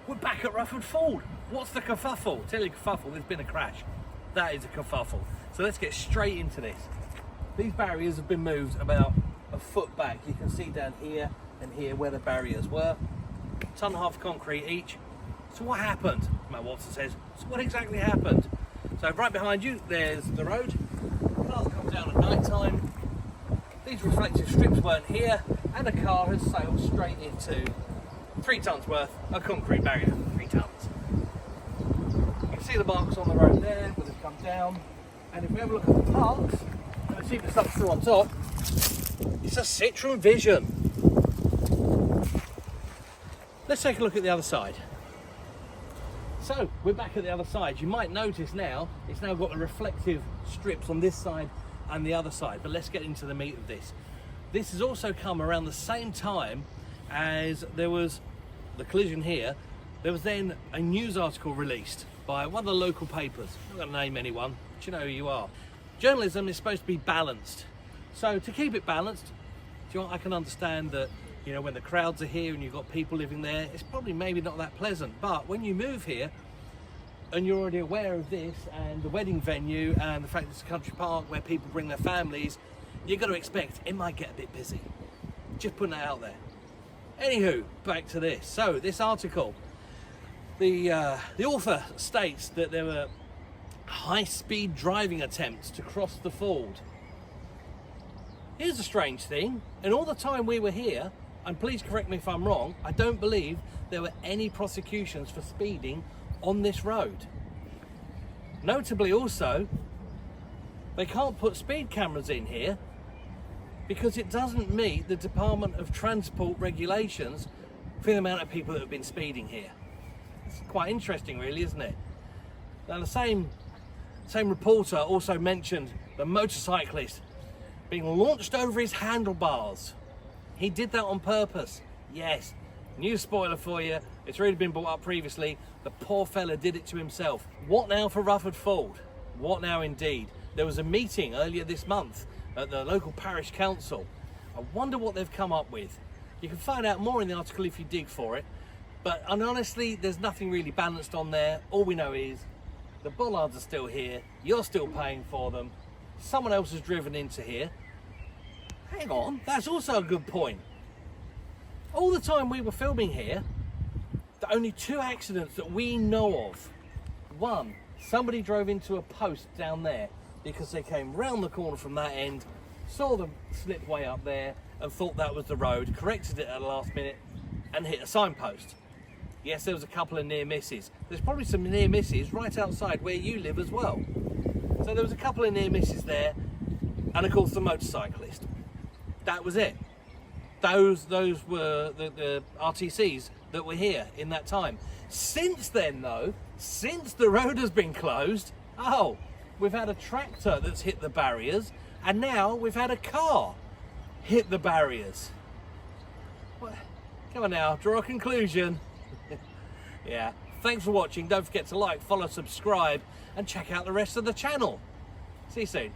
We're back at Rufford Ford. What's the kerfuffle? Tell you kerfuffle, there's been a crash. That is a kerfuffle. So let's get straight into this. These barriers have been moved about a foot back. You can see down here and here where the barriers were. Ton and a half concrete each. So what happened? Matt Watson says, so what exactly happened? So right behind you, there's the road. Cars come down at night time. These reflective strips weren't here, and a car has sailed straight into 3 tons worth of concrete barrier. 3 tons. You can see the marks on the road there where they've come down. And if we have a look at the parks, and see the stuff still on top, it's a Citroen Vision. Let's take a look at the other side. So we're back at the other side. You might notice now, it's now got the reflective strips on this side and the other side, but let's get into the meat of this. This has also come around the same time as there was the collision here. There was then a news article released by one of the local papers. I'm not going to name anyone, but you know who you are. Journalism is supposed to be balanced. So to keep it balanced, do you know what, I can understand that, you know, when the crowds are here and you've got people living there, it's probably maybe not that pleasant. But when you move here and you're already aware of this and the wedding venue and the fact it's a country park where people bring their families, you've got to expect it might get a bit busy. Just putting that out there. Anywho, back to this. So this article, the author states that there were high-speed driving attempts to cross the Ford. Here's a strange thing. In all the time we were here, and please correct me if I'm wrong, I don't believe there were any prosecutions for speeding on this road. Notably also, they can't put speed cameras in here because it doesn't meet the Department of Transport regulations for the amount of people that have been speeding here. It's quite interesting really, isn't it? Now the same reporter also mentioned the motorcyclist being launched over his handlebars. He did that on purpose. Yes, news spoiler for you, it's already been brought up previously. The poor fella did it to himself. What now for Rufford Ford? What now indeed? There was a meeting earlier this month at the local parish council. I wonder what they've come up with. You can find out more in the article if you dig for it. But honestly, there's nothing really balanced on there. All we know is the bollards are still here. You're still paying for them. Someone else has driven into here. Hang on, that's also a good point. All the time we were filming here, the only 2 accidents that we know of. One, somebody drove into a post down there because they came round the corner from that end, saw the slipway up there and thought that was the road, corrected it at the last minute and hit a signpost. Yes, there was a couple of near misses. There's probably some near misses right outside where you live as well. So there was a couple of near misses there, and of course the motorcyclist. That was it. Those were the RTCs that were here in that time. Since then though, since the road has been closed, we've had a tractor that's hit the barriers, and now we've had a car hit the barriers. Well, come on now, draw a conclusion. Yeah, thanks for watching. Don't forget to like, follow, subscribe, and check out the rest of the channel. See you soon.